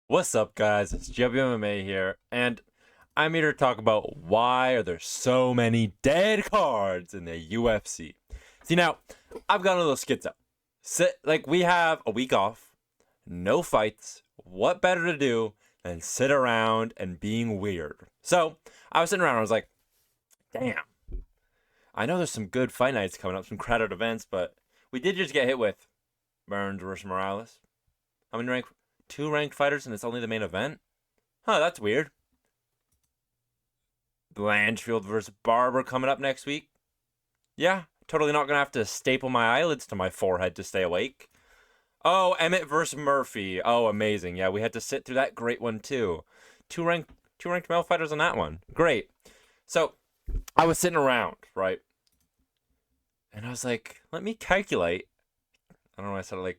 What's up, guys? It's WMMA here, and I'm here to talk about why are there so many dead cards in the UFC. See, now, I've got a little schizo. We have a week off, no fights. What better to do than sit around and being weird? So, I was sitting around and I was like, damn, I know there's some good fight nights coming up, some crowded events, but we did just get hit with Burns versus Morales. How many ranked? Two ranked fighters, and it's only the main event? Huh, that's weird. Blanchfield versus Barber coming up next week. Yeah, totally not gonna have to staple my eyelids to my forehead to stay awake. Oh, Emmett versus Murphy. Oh, amazing. Yeah, we had to sit through that great one too. Two ranked male fighters on that one. Great. So I was sitting around, right? And I was like, let me calculate. I don't know why I said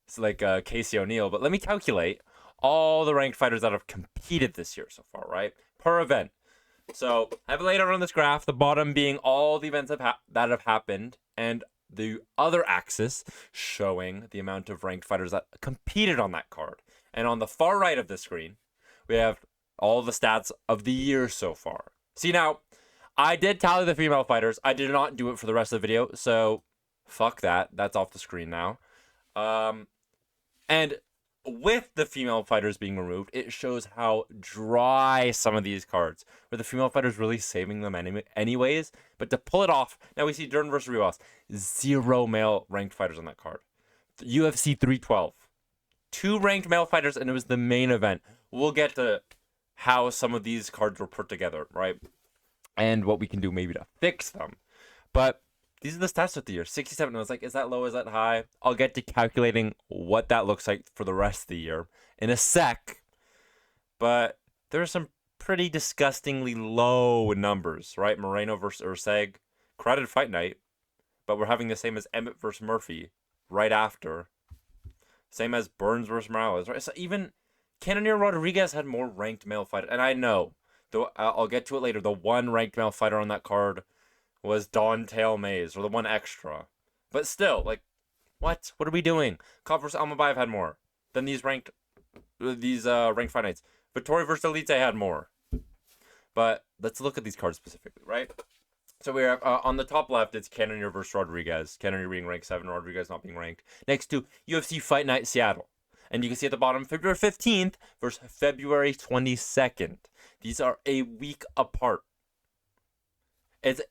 it's like Casey O'Neill, but let me calculate all the ranked fighters that have competed this year so far, right? Per event. So I have it laid out on this graph, the bottom being all the events that have happened, and the other axis showing the amount of ranked fighters that competed on that card. And on the far right of the screen, we have all the stats of the year so far. See, now, I did tally the female fighters. I did not do it for the rest of the video, so fuck that. That's off the screen now. Um, and with the female fighters being removed, it shows how dry some of these cards, where the female fighters really saving them anyways. But to pull it off, now we see Dern versus Rivas, zero male ranked fighters on that card. UFC 312, two ranked male fighters, and it was the main event. We'll get to how some of these cards were put together, right? And what we can do maybe to fix them. But these are the stats of the year. 67. I was like, is that low? Is that high? I'll get to calculating what that looks like for the rest of the year in a sec. But there are some pretty disgustingly low numbers, right? Moreno versus Urseg. Crowded fight night. But we're having the same as Emmett versus Murphy right after. Same as Burns versus Morales, right? So even Cannonier Rodriguez had more ranked male fighters. And I know, though I'll get to it later, the one ranked male fighter on that card was Don'Tale Mays, or the one extra. But still, like, what? What are we doing? Kov versus Almabayev had more than these ranked fight nights. Vittori versus Elite had more. But let's look at these cards specifically, right? So we have on the top left, it's Cannonier versus Rodriguez. Cannonier being ranked 7, Rodriguez not being ranked. Next to UFC Fight Night Seattle. And you can see at the bottom, February 15th versus February 22nd. These are a week apart. So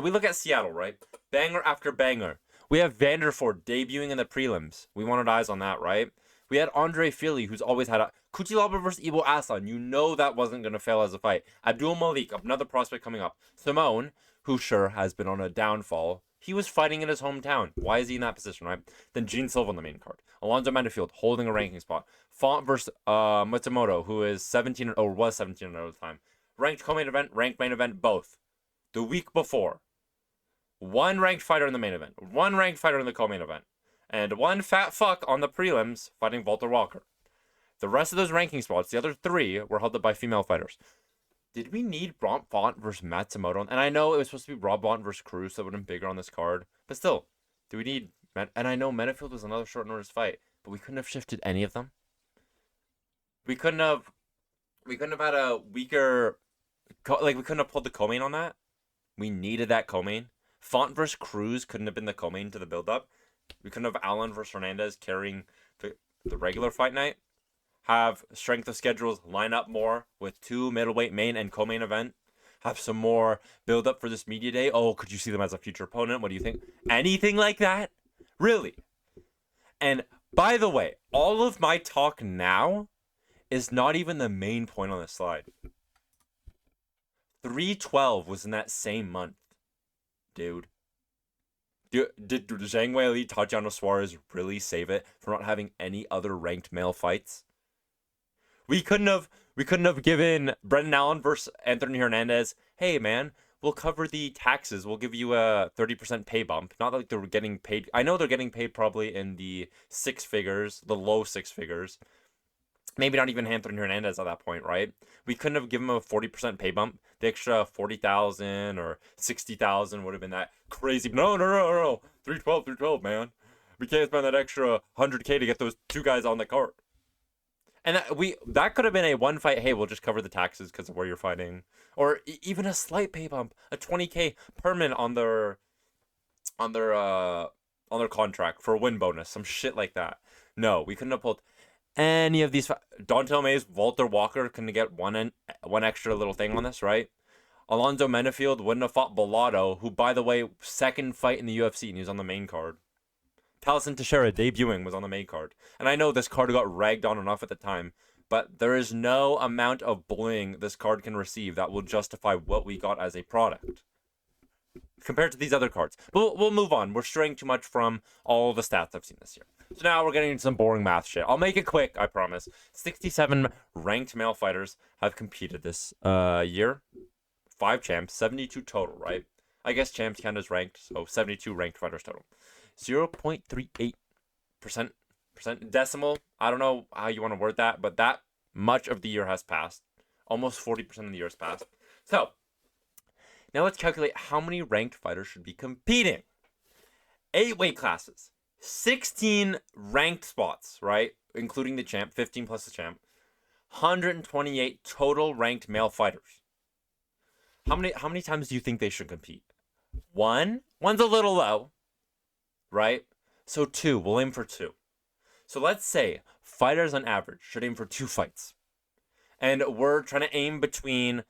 we look at Seattle, right? Banger after banger. We have Vanderford debuting in the prelims. We wanted eyes on that, right? We had Andre Fili, who's always had a Kuchilaba versus Ibo Aslan. You know that wasn't gonna fail as a fight. Abdul Malik, another prospect coming up. Simone, who sure has been on a downfall. He was fighting in his hometown. Why is he in that position, right? Then Gene Silva on the main card. Alonzo Mendefield holding a ranking spot. Font versus Matsumoto, who is 17 or was 17 at the time. Ranked co-main event, ranked main event, both. The week before, one ranked fighter in the main event, one ranked fighter in the co-main event, and one fat fuck on the prelims fighting Walter Walker. The rest of those ranking spots, the other three, were held up by female fighters. Did we need Bront Font versus Matsumoto? And I know it was supposed to be Rob Bont versus Cruz, so it would have been bigger on this card. But still, do we need... And I know Menefield was another short notice fight, but we couldn't have shifted any of them. We couldn't have had a weaker... we couldn't have pulled the co-main on that. We needed that co-main. Font versus Cruz couldn't have been the co-main to the build-up. We couldn't have Allen versus Hernandez carrying the regular fight night. Have strength of schedules line up more with two middleweight main and co-main event. Have some more build-up for this media day. Oh, could you see them as a future opponent? What do you think? Anything like that? Really? And by the way, all of my talk now is not even the main point on this slide. 312 was in that same month, dude. Did Zhang Weili, Tatiana Suarez really save it for not having any other ranked male fights? We couldn't have given Brendan Allen versus Anthony Hernandez. Hey man, we'll cover the taxes. We'll give you a 30% pay bump. Not like they're getting paid. I know they're getting paid probably in the six figures, the low six figures. Maybe not even Anthony Hernandez at that point, right? We couldn't have given him a 40% pay bump. The extra 40,000 or 60,000 would have been that crazy. No. 312, man. We can't spend that extra 100K to get those two guys on the card. And that could have been a one fight. Hey, we'll just cover the taxes because of where you're fighting, or even a slight pay bump, a 20K permanent on their uh on their contract for a win bonus, some shit like that. No, we couldn't have pulled any of these. Dontel Mays, Walter Walker couldn't get one extra little thing on this, right? Alonzo Menafield wouldn't have fought Bellato, who, by the way, second fight in the UFC, and he was on the main card. Taliesin Teixeira debuting was on the main card. And I know this card got ragged on enough at the time, but there is no amount of bling this card can receive that will justify what we got as a product compared to these other cards. But we'll move on. We're straying too much from all the stats I've seen this year. So now we're getting into some boring math shit. I'll make it quick, I promise. 67 ranked male fighters have competed this year. 5 champs, 72 total, right? I guess champs count as ranked, so 72 ranked fighters total. 0.38% decimal. I don't know how you want to word that, but that much of the year has passed. Almost 40% of the year has passed. So, now let's calculate how many ranked fighters should be competing. 8 weight classes. 16 ranked spots, right? Including the champ, 15 plus the champ. 128 total ranked male fighters. How many times do you think they should compete? 1? 1's a little low, right? So 2. We'll aim for 2. So let's say fighters on average should aim for 2 fights. And we're trying to aim between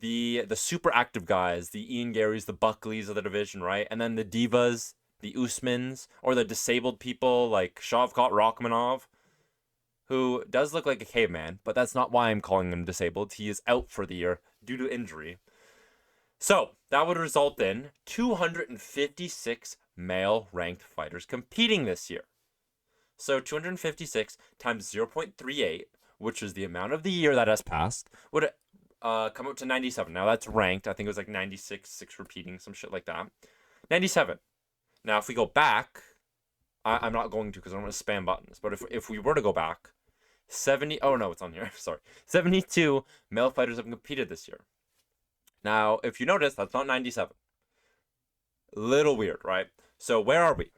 the super active guys, the Ian Garys, the Buckleys of the division, right? And then the divas, the Usmans, or the disabled people like Shavkat Rakhmonov, who does look like a caveman, but that's not why I'm calling him disabled. He is out for the year due to injury. So that would result in 256 male ranked fighters competing this year. So 256 times 0.38, which is the amount of the year that has passed, would come up to 97. Now that's ranked. I think it was like 96, 6 repeating, some shit like that. 97. Now if we go back, I'm not going to because I don't want to spam buttons. But if we were to go back, 70. Oh no, it's on here. Sorry, 72 male fighters have competed this year. Now, if you notice, that's not 97. Little weird, right? So where are we?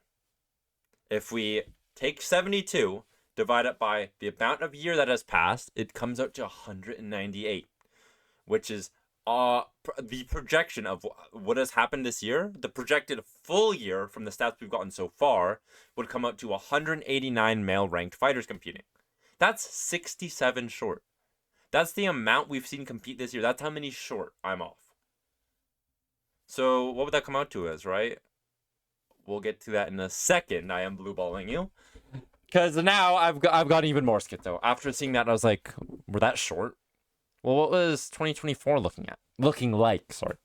If we take 72, divide it by the amount of year that has passed, it comes out to 198, which is the projection of what has happened this year. The projected full year from the stats we've gotten so far would come out to 189 male ranked fighters competing. That's 67 short. That's the amount we've seen compete this year. That's how many short I'm off. So what would that come out to as, right? We'll get to that in a second. I am blue balling you. Because now I've got even more schizo. After seeing that, I was like, we're that short? Well, what was 2024 looking like? Sorry.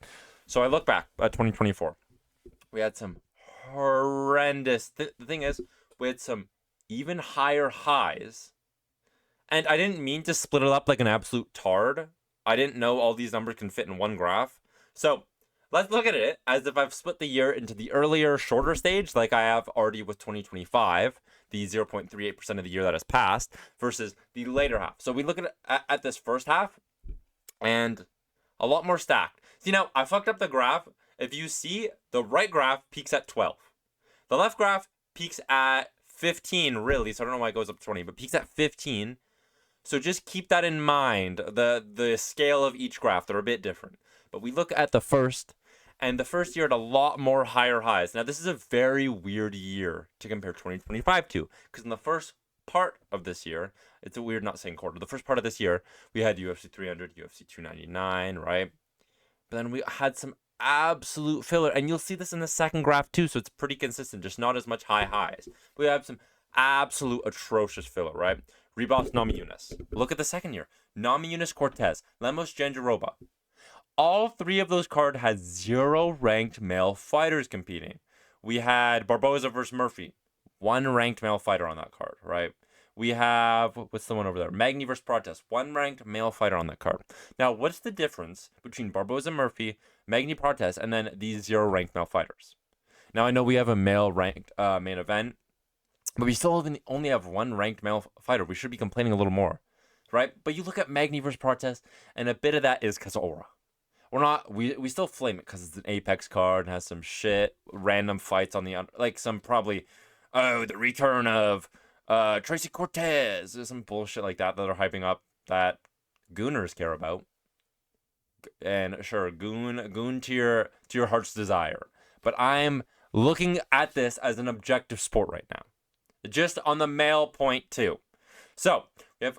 So I look back at 2024. We had some horrendous... The thing is, we had some even higher highs. And I didn't mean to split it up like an absolute tard. I didn't know all these numbers can fit in one graph. So let's look at it as if I've split the year into the earlier, shorter stage, like I have already with 2025, the 0.38% of the year that has passed, versus the later half. So we look at this first half, and a lot more stacked. See, now, I fucked up the graph. If you see, the right graph peaks at 12. The left graph peaks at 15, really, so I don't know why it goes up to 20, but peaks at 15. So just keep that in mind. The scale of each graph, they're a bit different. But we look at the first, and the first year had a lot more higher highs. Now, this is a very weird year to compare 2025 to, because in the first part of this year, it's a weird not saying quarter. The first part of this year, we had UFC 300, UFC 299, right? But then we had some absolute filler, and you'll see this in the second graph too, so it's pretty consistent, just not as much high highs. We have some absolute atrocious filler, right? Ribas Namajunas. Look at the second year. Namajunas Cortez, Lemos Jandiroba. All 3 of those cards had 0 ranked male fighters competing. We had Barboza versus Murphy. 1 ranked male fighter on that card, right? We have, what's the one over there? Magny versus Protest. 1 ranked male fighter on that card. Now, what's the difference between Barboza Murphy, Magny Protest, and then these 0 ranked male fighters? Now, I know we have a male ranked main event, but we still only have 1 ranked male fighter. We should be complaining a little more, right? But you look at Magny versus Protest, and a bit of that is because of aura. We still flame it because it's an Apex card and has some shit, random fights on the, like some probably, the return of Tracy Cortez, some bullshit like that are hyping up that gooners care about. And sure, goon to your heart's desire. But I'm looking at this as an objective sport right now. Just on the male point too. So we have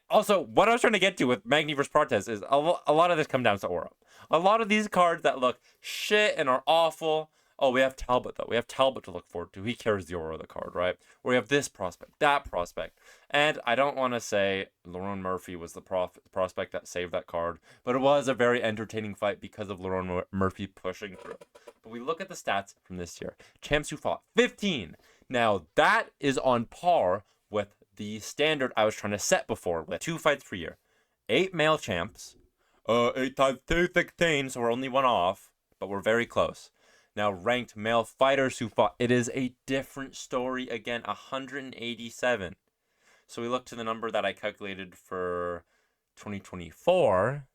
also what I was trying to get to with Magny vs. Protez is a lot of this comes down to aura. A lot of these cards that look shit and are awful. Oh, we have Talbot though. We have Talbot to look forward to. He carries the aura of the card, right? Or we have this prospect, that prospect. And I don't want to say Lerone Murphy was the prospect that saved that card, but it was a very entertaining fight because of Lerone Murphy pushing through. But we look at the stats from this year. Champs who fought 15. Now that is on par with the standard I was trying to set before with 2 fights per year. 8 male champs. 8 times 216, so we're only 1 off, but we're very close. Now, ranked male fighters who fought, it is a different story again, 187. So we look to the number that I calculated for 2024,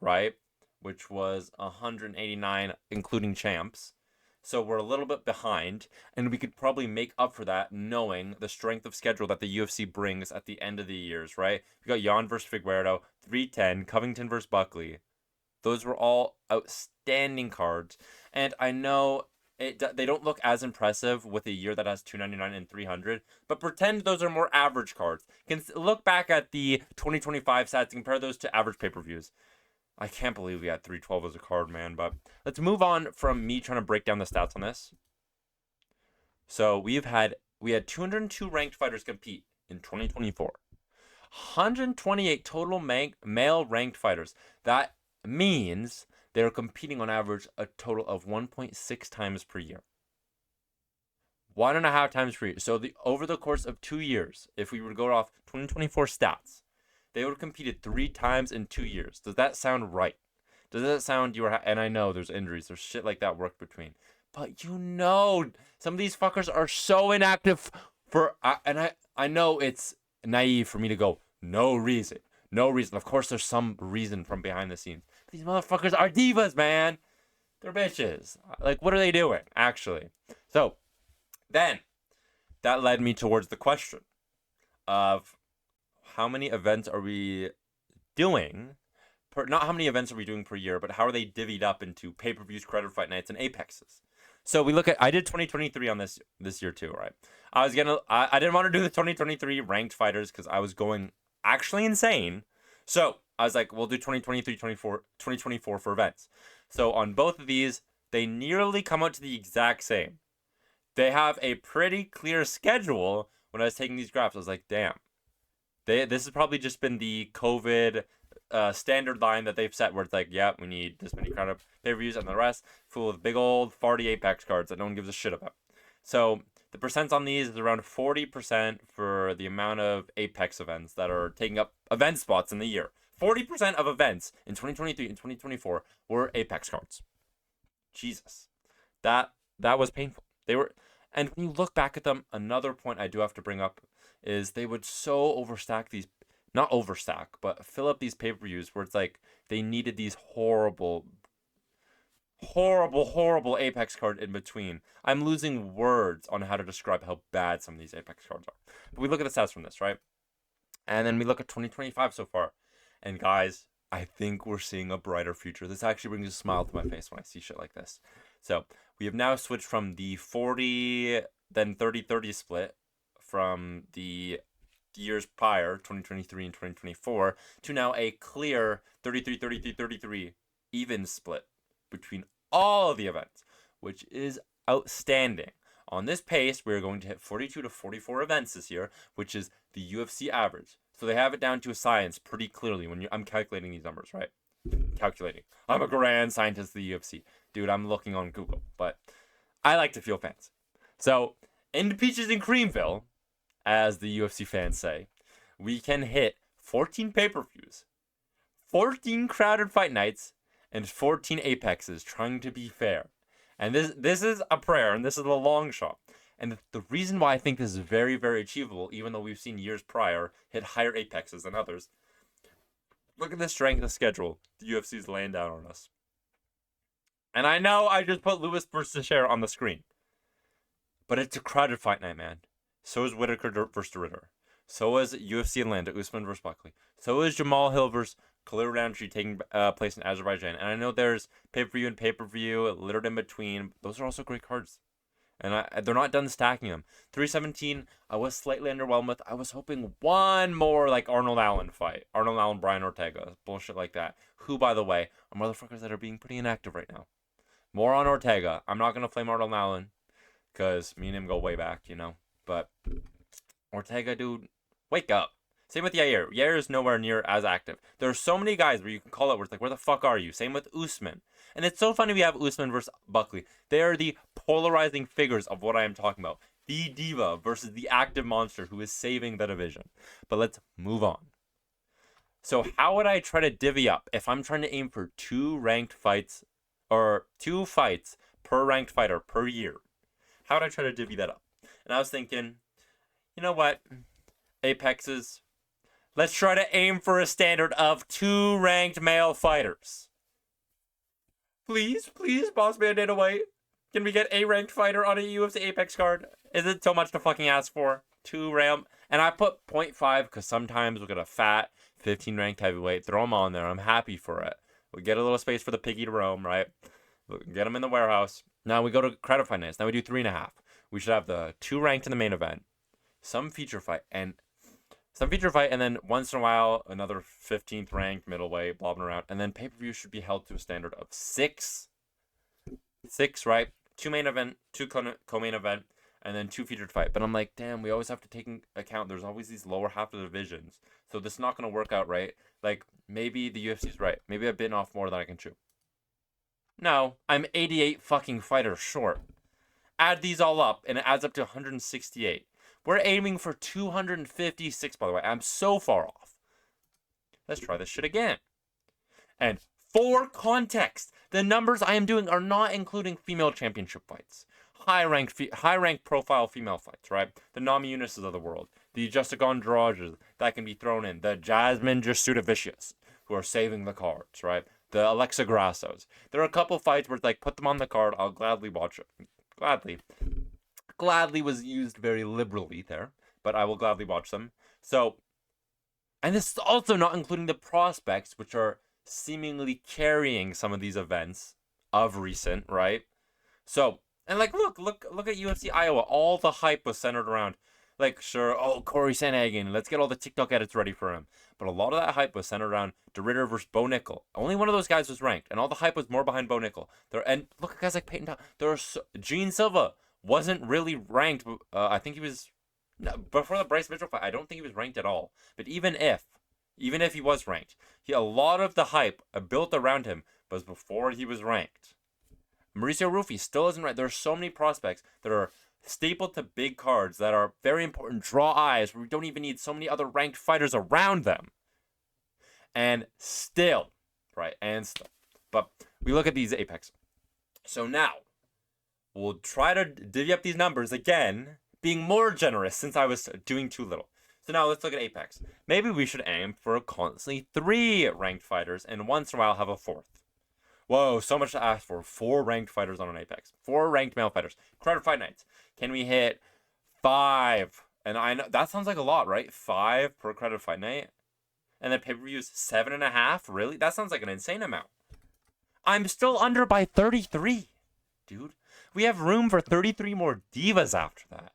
right? Which was 189, including champs. So we're a little bit behind, and we could probably make up for that knowing the strength of schedule that the UFC brings at the end of the years, right? We got Jan versus Figueiredo, 310, Covington versus Buckley. Those were all outstanding cards. And I know they don't look as impressive with a year that has 299 and 300, but pretend those are more average cards. Can look back at the 2025 stats, compare those to average pay-per-views. I can't believe we had 312 as a card, man. But let's move on from me trying to break down the stats on this. So we had 202 ranked fighters compete in 2024. 128 total male ranked fighters. That means they're competing on average a total of 1.6 times per year. 1.5 times per year. So over the course of 2 years, if we were to go off 2024 stats, they would have competed 3 times in 2 years. Does that sound right? Does that sound and I know there's injuries, there's shit like that work between. But some of these fuckers are so inactive and I know it's naive for me to go, no reason. Of course there's some reason from behind the scenes. But these motherfuckers are divas, man. They're bitches. Like, what are they doing, actually? So, then, that led me towards the question of how many events are we doing? Not how many events are we doing per year, but how are they divvied up into pay-per-views, credit fight nights, and apexes? So we look at, I did 2023 on this year too, right? I didn't want to do the 2023 ranked fighters because I was going actually insane. So I was like, we'll do 2024 for events. So on both of these, they nearly come out to the exact same. They have a pretty clear schedule. When I was taking these graphs, I was like, damn. This has probably just been the COVID standard line that they've set where it's like, yeah, we need this many kind of pay-per-views and the rest full of big old 40 Apex cards that no one gives a shit about. So the percents on these is around 40% for the amount of Apex events that are taking up event spots in the year. 40% of events in 2023 and 2024 were Apex cards. Jesus. That was painful. And when you look back at them, another point I do have to bring up is they would so overstack these, not overstack, but fill up these pay-per-views where it's like they needed these horrible Apex cards in between. I'm losing words on how to describe how bad some of these Apex cards are. But we look at the stats from this, right? And then we look at 2025 so far. And guys, I think we're seeing a brighter future. This actually brings a smile to my face when I see shit like this. So we have now switched from the 40, then 30-30 split from the years prior, 2023 and 2024, to now a clear 33-33-33 even split between all of the events, which is outstanding. On this pace, we're going to hit 42 to 44 events this year, which is the UFC average. So they have it down to a science pretty clearly when I'm calculating these numbers, right? Calculating. I'm a grand scientist of the UFC. Dude, I'm looking on Google, but I like to feel fancy. So, in the Peaches and Creamville, as the UFC fans say, we can hit 14 pay-per-views, 14 crowded fight nights, and 14 apexes, trying to be fair. And this is a prayer, and this is a long shot. And the reason why I think this is very, very achievable, even though we've seen years prior hit higher apexes than others, look at the strength of schedule the UFC is laying down on us. And I know I just put Lewis versus Teixeira on the screen, but it's a crowded fight night, man. So is Whitaker versus Ritter. So is UFC Atlanta, Usman versus Buckley. So is Jamal Hill versus Khalil Roundtree taking place in Azerbaijan. And I know there's pay-per-view and pay-per-view littered in between. Those are also great cards. And they're not done stacking them. 317, I was slightly underwhelmed with. I was hoping one more like Arnold Allen fight. Arnold Allen, Brian Ortega. Bullshit like that. Who, by the way, are motherfuckers that are being pretty inactive right now. More on Ortega. I'm not going to flame Arnold Allen because me and him go way back, you know. But Ortega, dude, wake up. Same with Yair. Yair is nowhere near as active. There are so many guys where you can call it where it's like, where the fuck are you? Same with Usman. And it's so funny we have Usman versus Buckley. They are the polarizing figures of what I am talking about. The diva versus the active monster who is saving the division. But let's move on. So how would I try to divvy up if I'm trying to aim for 2 ranked fights or 2 fights per ranked fighter per year? How would I try to divvy that up? And I was thinking, you know what? Apexes. Let's try to aim for a standard of 2 ranked male fighters. Please, Boss Man Dana White. Can we get a ranked fighter on a UFC Apex card? Is it so much to fucking ask for? 2 ramp. And I put 0.5 because sometimes we'll get a fat 15 ranked heavyweight. Throw them on there. I'm happy for it. We get a little space for the piggy to roam, right? Get them in the warehouse. Now we go to credit fight nights. Now we do 3.5. We should have the 2 ranked in the main event. Some feature fight. And then once in a while, another 15th ranked middleweight, bobbing around. And then pay-per-view should be held to a standard of 6. 6, right? 2 main event, 2 co-main event, and then 2 featured fight. But I'm like, damn, we always have to take into account there's always these lower half of the divisions. So this is not going to work out right. Like, maybe the UFC's right. Maybe I've bitten off more than I can chew. No, I'm 88 fucking fighters short. Add these all up, and it adds up to 168. We're aiming for 256, by the way. I'm so far off. Let's try this shit again. And for context, the numbers I am doing are not including female championship fights. High-ranked profile female fights, right? The Nami Yunuses of the world. The Jessica Andrades that can be thrown in. The Jasmine Jasudavicius, who are saving the cards, right? The Alexa Grassos. There are a couple fights where it's like, put them on the card, I'll gladly watch it. Gladly was used very liberally there, but I will gladly watch them. So, and this is also not including the prospects, which are seemingly carrying some of these events of recent, right? So, and like, look at UFC Iowa. All the hype was centered around, like, sure, Corey Sandhagen, let's get all the TikTok edits ready for him. But a lot of that hype was centered around DeRitter versus Bo Nickel. Only one of those guys was ranked, and all the hype was more behind Bo Nickel. And look at guys like Peyton Thompson. Gene Silva wasn't really ranked. I think he was before the Bryce Mitchell fight. I don't think he was ranked at all. But even if he was ranked, a lot of the hype built around him was before he was ranked. Mauricio Rufy still isn't ranked. There are so many prospects that are stapled to big cards that are very important, draw eyes, where we don't even need so many other ranked fighters around them. And still, right? But we look at these Apex. So now, we'll try to divvy up these numbers again, being more generous since I was doing too little. So now let's look at Apex. Maybe we should aim for constantly 3 ranked fighters and once in a while have a 4th. Whoa, so much to ask for. 4 ranked fighters on an Apex. 4 ranked male fighters. Credit fight nights. Can we hit 5? And I know that sounds like a lot, right? 5 per credit fight night. And then pay-per-views 7.5? Really? That sounds like an insane amount. I'm still under by 33. Dude, we have room for 33 more divas after that.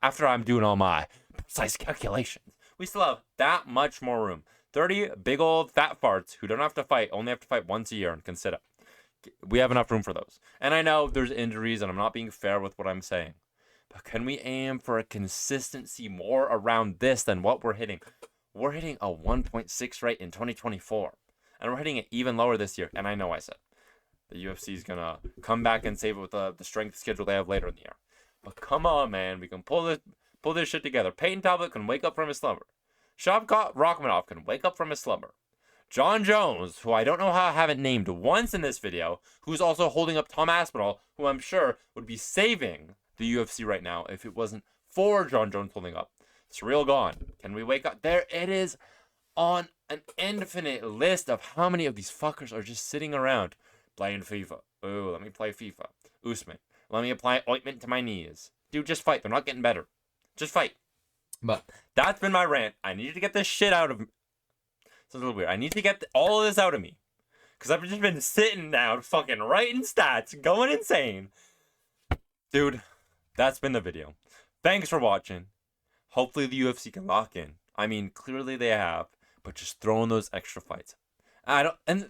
After I'm doing all my precise calculations. We still have that much more room. 30 big old fat farts who don't have to fight, only have to fight once a year and can sit up. We have enough room for those. And I know there's injuries and I'm not being fair with what I'm saying. But can we aim for a consistency more around this than what we're hitting? We're hitting a 1.6 rate in 2024. And we're hitting it even lower this year. And I know I said the UFC is going to come back and save it with the strength schedule they have later in the year. But come on, man. We can pull this shit together. Peyton Talbot can wake up from his slumber. Shavkat Rakhmonov can wake up from his slumber. John Jones, who I don't know how I haven't named once in this video, who's also holding up Tom Aspinall, who I'm sure would be saving the UFC right now if it wasn't for John Jones holding up. Surreal gone. Can we wake up? There it is on an infinite list of how many of these fuckers are just sitting around playing FIFA. Ooh, let me play FIFA. Usman, let me apply ointment to my knees. Dude, just fight. They're not getting better. Just fight. But that's been my rant. I needed to get this shit out of me. It's a little weird. I need to get all of this out of me. Because I've just been sitting down, fucking writing stats, going insane. Dude, that's been the video. Thanks for watching. Hopefully the UFC can lock in. I mean, clearly they have. But just throw in those extra fights. And the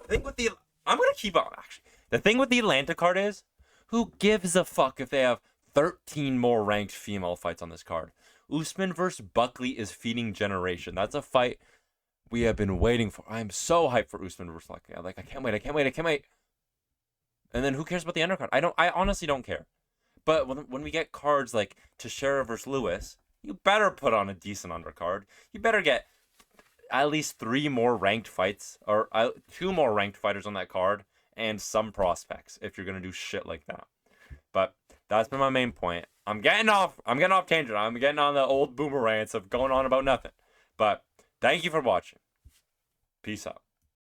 thing with the... I'm going to keep on, actually. The thing with the Atlanta card is, who gives a fuck if they have 13 more ranked female fights on this card? Usman versus Buckley is feeding generation. That's a fight we have been waiting for. I'm so hyped for Usman versus Buckley. I can't wait. And then who cares about the undercard? I honestly don't care. But when we get cards like Teixeira versus Lewis, you better put on a decent undercard. You better get at least 3 more ranked fights, or 2 more ranked fighters on that card, and some prospects if you're gonna do shit like that. But that's been my main point. I'm getting off tangent. I'm getting on the old boomer rants of going on about nothing. But thank you for watching. Peace out.